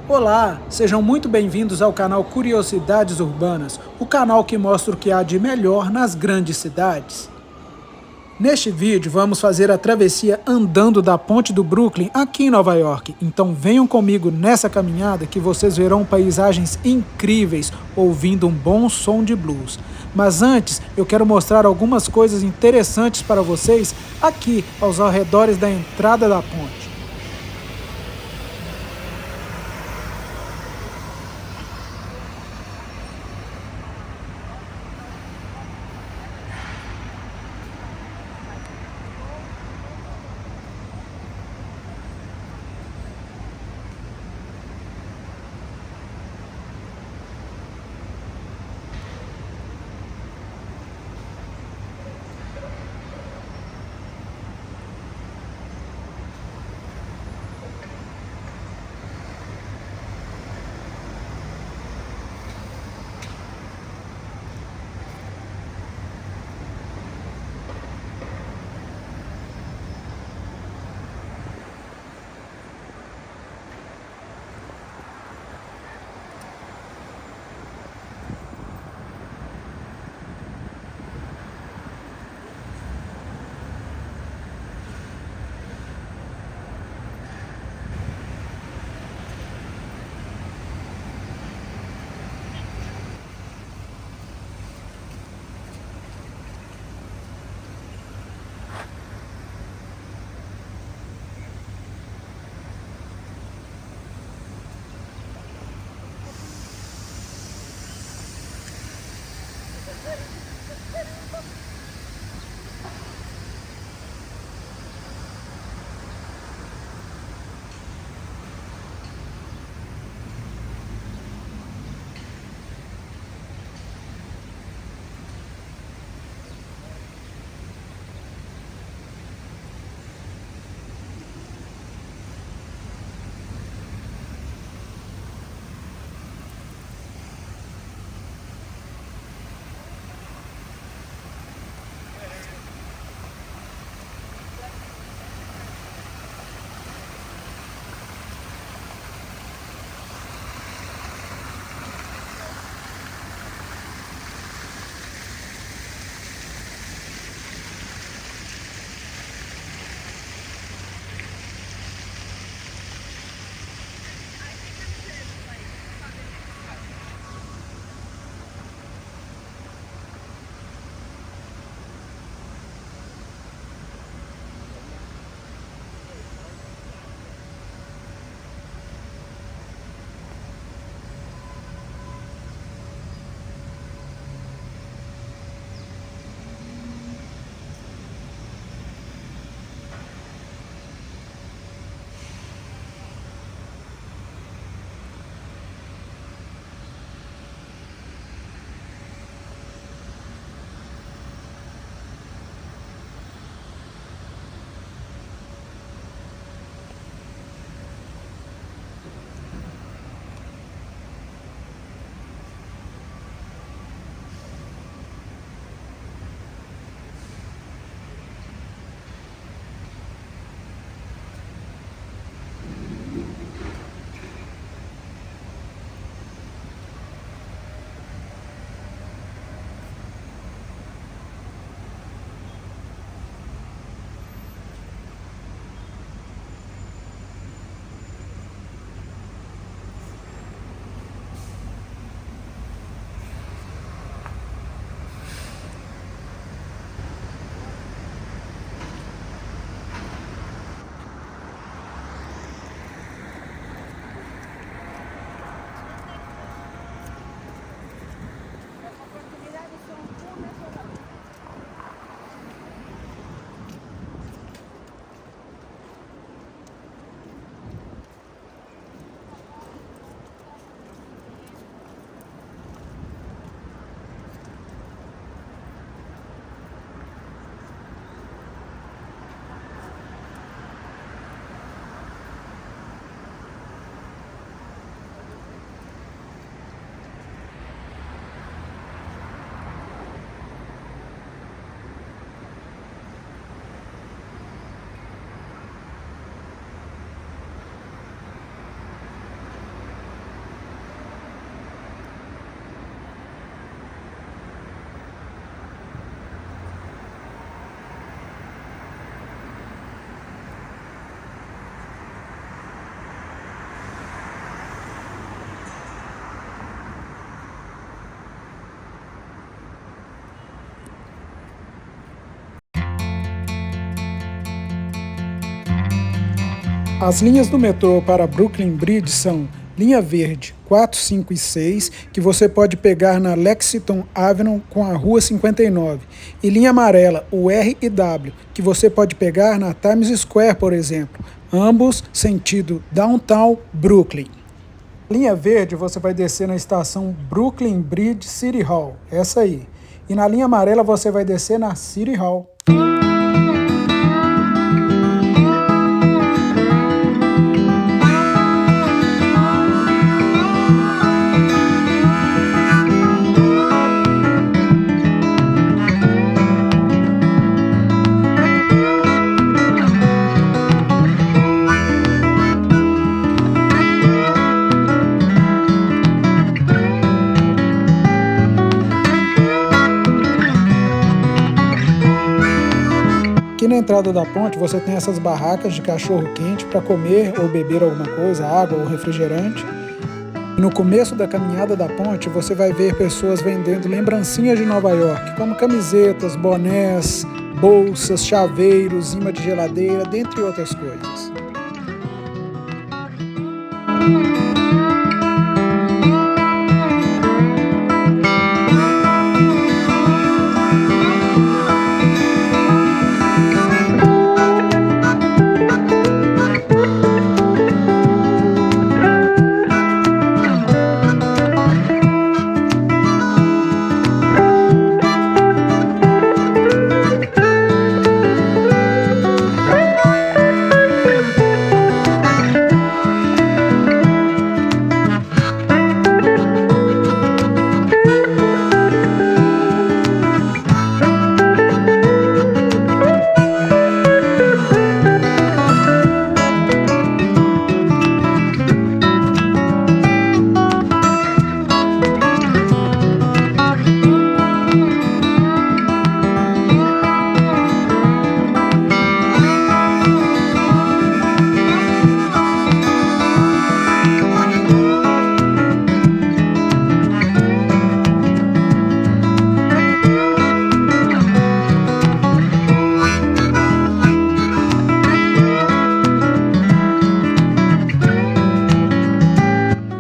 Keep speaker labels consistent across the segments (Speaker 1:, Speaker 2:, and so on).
Speaker 1: Olá, sejam muito bem-vindos ao canal Curiosidades Urbanas, o canal que mostra o que há de melhor nas grandes cidades. Neste vídeo vamos fazer a travessia andando da Ponte do Brooklyn aqui em Nova York, então venham comigo nessa caminhada que vocês verão paisagens incríveis ouvindo um bom som de blues. Mas antes eu quero mostrar algumas coisas interessantes para vocês aqui aos arredores da entrada da ponte. As linhas do metrô para Brooklyn Bridge são linha verde 4, 5 e 6, que você pode pegar na Lexington Avenue com a Rua 59, e linha amarela, o R e W, que você pode pegar na Times Square, por exemplo, ambos sentido Downtown Brooklyn. Linha verde você vai descer na estação Brooklyn Bridge City Hall, essa aí. E na linha amarela você vai descer na City Hall. Aqui na entrada da ponte você tem essas barracas de cachorro quente para comer ou beber alguma coisa, água ou refrigerante. E no começo da caminhada da ponte você vai ver pessoas vendendo lembrancinhas de Nova York, como camisetas, bonés, bolsas, chaveiros, imã de geladeira, dentre outras coisas.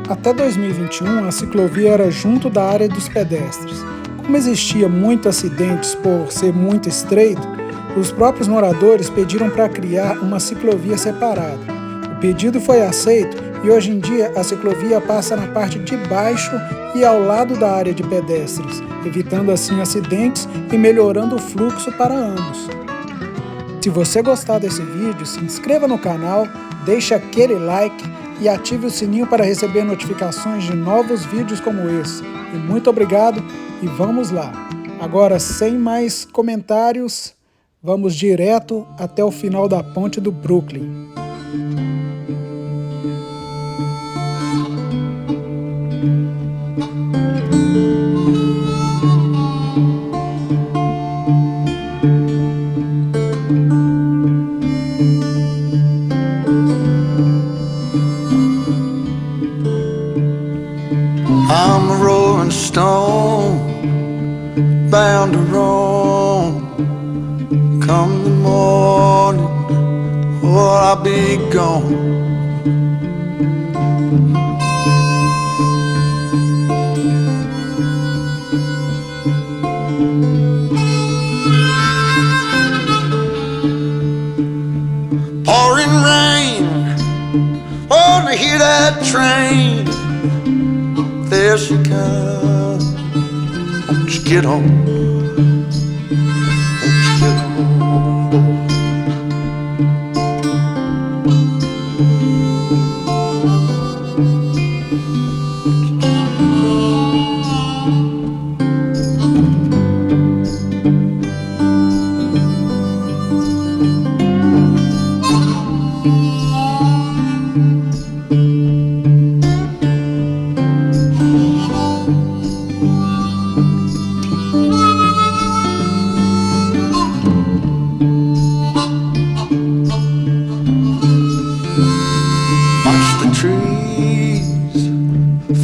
Speaker 1: Até 2021, a ciclovia era junto da área dos pedestres. Como existia muitos acidentes por ser muito estreito, os próprios moradores pediram para criar uma ciclovia separada. O pedido foi aceito e hoje em dia a ciclovia passa na parte de baixo e ao lado da área de pedestres, evitando assim acidentes e melhorando o fluxo para ambos. Se você gostar desse vídeo, se inscreva no canal, deixe aquele like e ative o sininho para receber notificações de novos vídeos como esse. E muito obrigado e vamos lá. Agora, sem mais comentários, vamos direto até o final da ponte do Brooklyn.
Speaker 2: I'm a rolling stone, bound to roam. Come the morning, or I'll be gone. Pouring rain, wanna hear that train. There she comes, won't you get on, won't you get on board?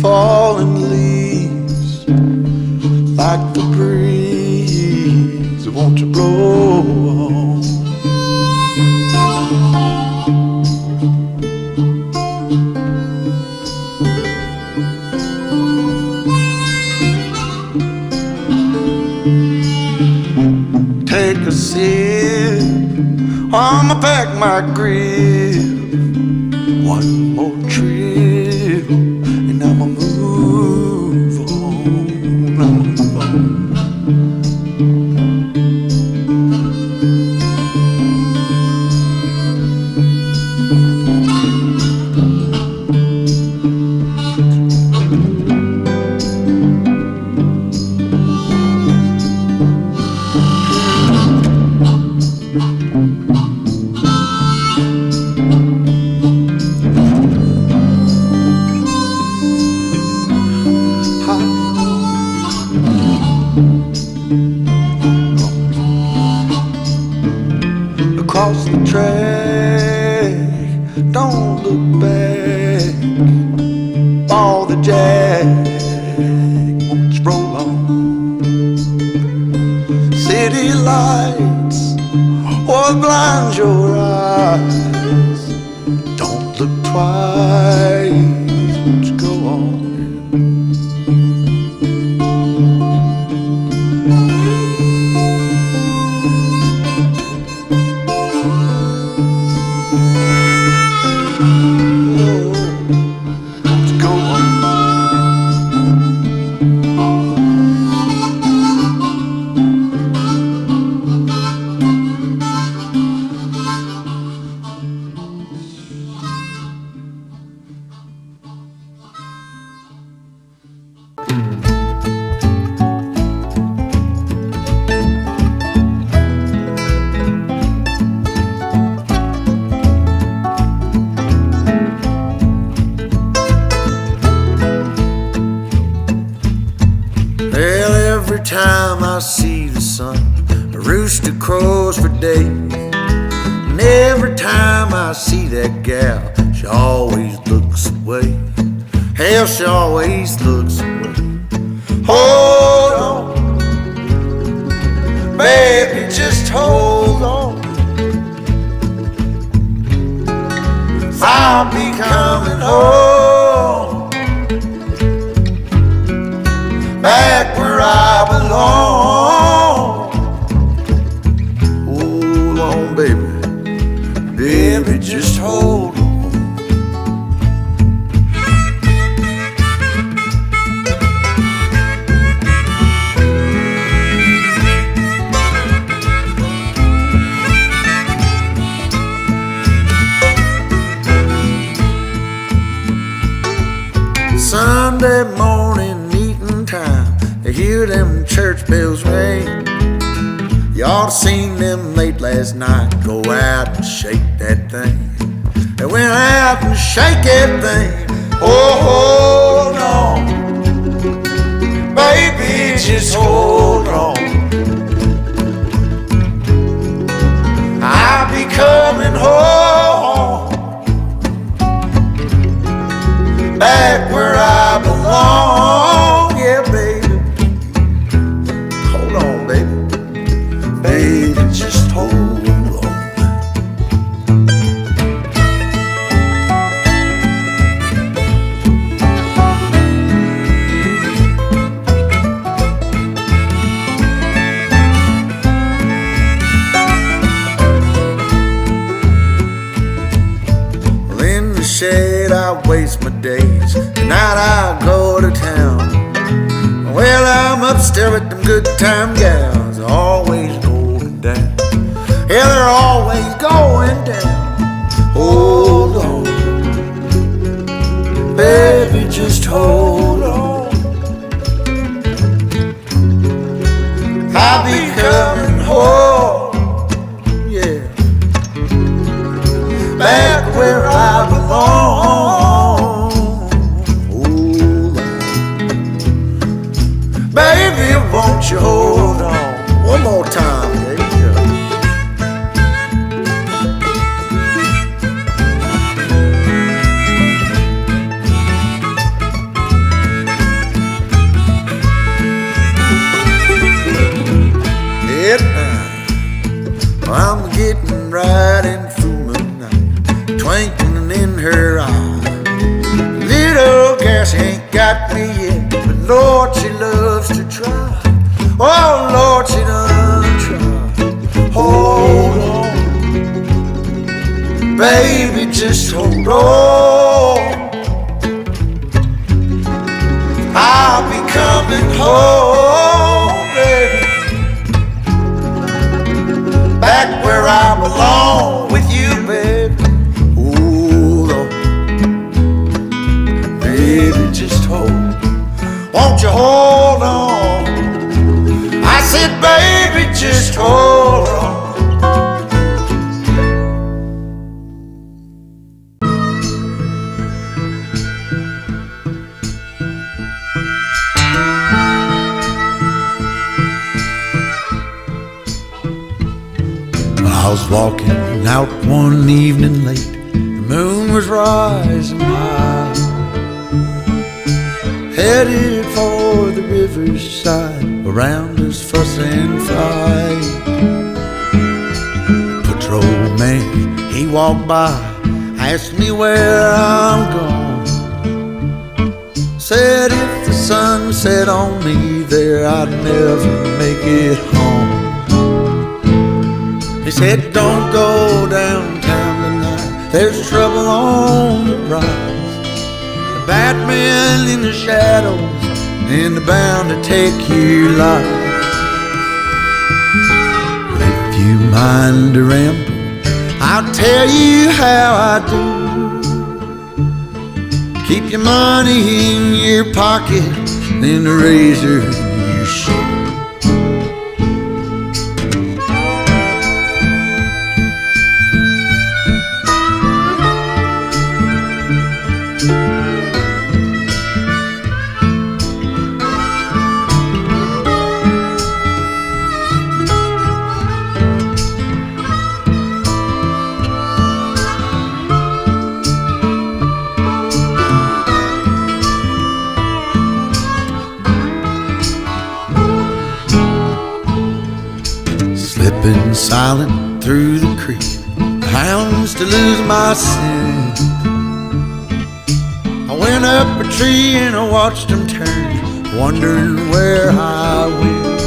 Speaker 2: Falling leaves like the breeze, won't you blow on? grill. One more trip, and I'ma move on. I'ma move on. Across the track, don't look back. All the jack won't roll on. City lights, what blinds your eyes? Don't look twice, won't go on. Every time I see the sun, a rooster crows for days. And every time I see that gal, she always looks away. Hell, she always looks away. Hold on, baby, just hold on. I'll be coming home, back where I belong. Hold on, baby, baby, just hold on. Sunday morning meeting time, I hear them church bells ring. Y'all seen them late last night, go out and shake that thing. They went out and shake that thing. Oh, hold on, baby, just hold on. I'll be coming home, back where I belong. Yeah, baby, hold on, baby, baby, just hold on. Well, in the shade I waste my days, tonight I go to town. Well, I'm upstairs with them good time gals, always going down. Yeah, they're always going down. Hold on, baby, just hold on. I'll be coming home, yeah, back where I belong. Hold on, baby, won't you hold on? One more time, yeah. I'm getting right in through the night, twinkling in her eye. Little girl, she ain't got me yet, but Lord, she loves to try. Oh, Lord, she done try. Hold on, baby, just hold on. I'll be coming home, baby, back where I belong with you, baby. Hold on, baby, just hold. Won't you hold on? I said, baby, just hold on. I was walking out one evening late. The moon was rising high, headed for the riverside. Around us fuss and fight. Patrolman, he walked by, asked me where I'm going. Said if the sun set on me there, I'd never make it home. He said, don't go downtown tonight, there's trouble on the rise. The bad men in the shadows, and they're bound to take your life. If you mind to ramble, I'll tell you how I do. Keep your money in your pocket, then the razor in your shoe. Slipping silent through the creek, the hounds to lose my scent. I went up a tree and I watched them turn, wondering where I went.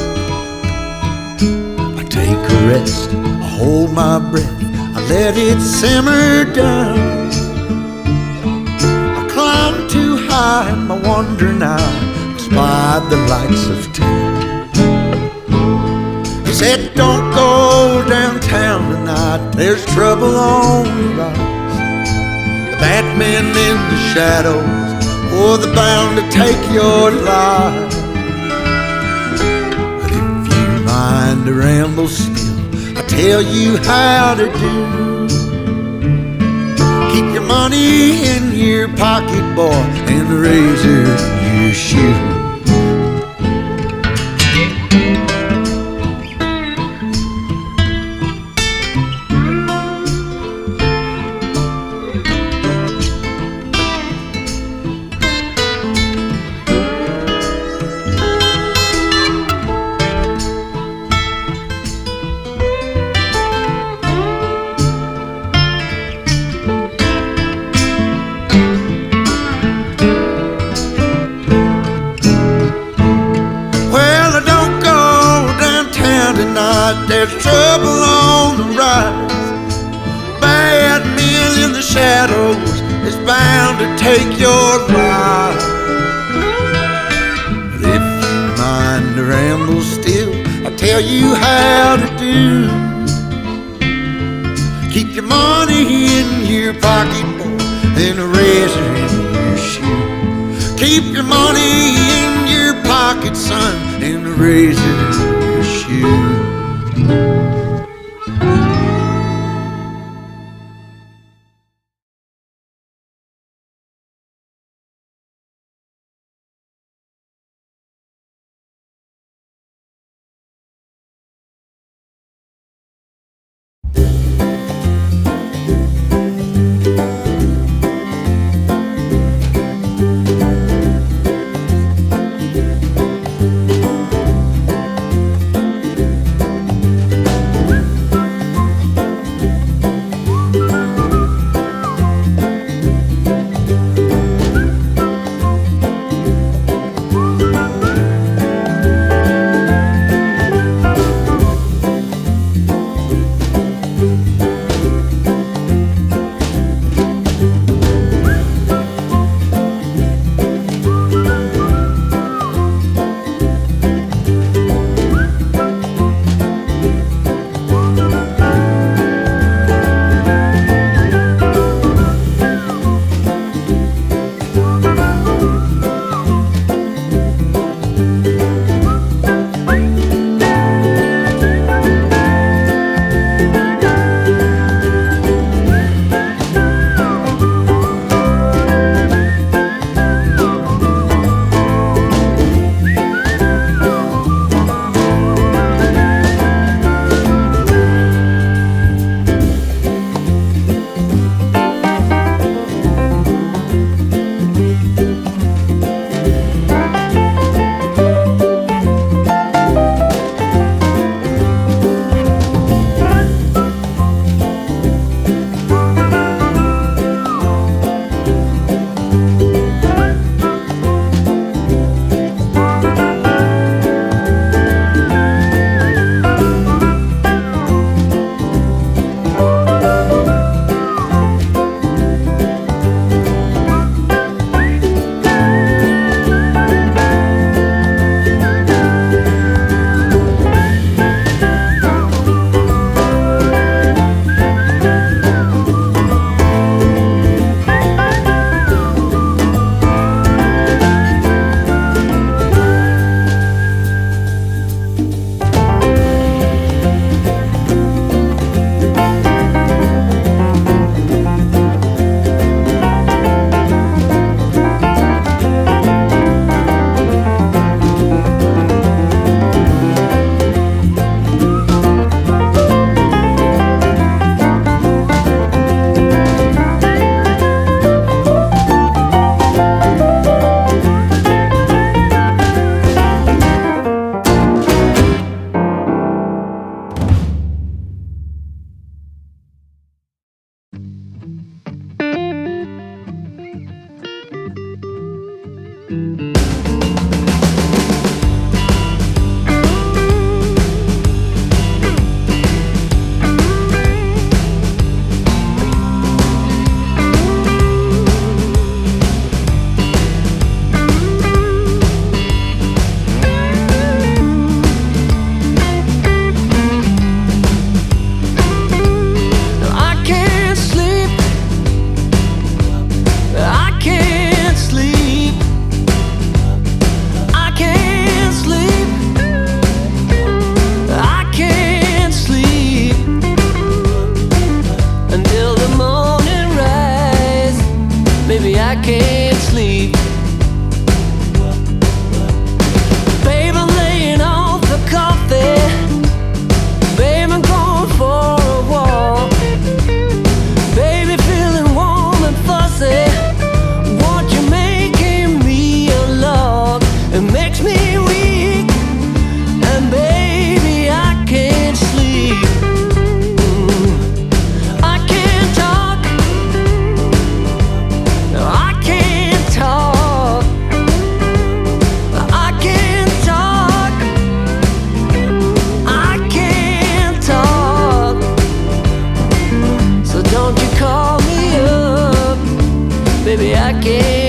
Speaker 2: I take a rest, I hold my breath, I let it simmer down. I climb too high in my wandering eye, spied the lights of town. He said, don't go downtown tonight, there's trouble on the rise. The bad men in the shadows, oh, they're bound to take your life. But if you mind to ramble still, I tell you how to do. Keep your money in your pocket, boy, and the razor in your shoe. There's trouble on the rise. Bad men in the shadows is bound to take your life. But if you mind to ramble still, I'll tell you how to do. Keep your money in your pocket, boy, and a razor in your shoe. Keep your money in your pocket, son, and a razor in your shoe.
Speaker 3: baby, I can't sleep. Babe, I'm laying off the coffee. Babe, I'm going for a walk. Baby, feeling warm and fuzzy. Won't you making me a log? It makes me weak, and baby, I can't sleep. I can't talk. No, I can't talk. I can't talk. I can't talk. So don't you call me up, baby, I can't.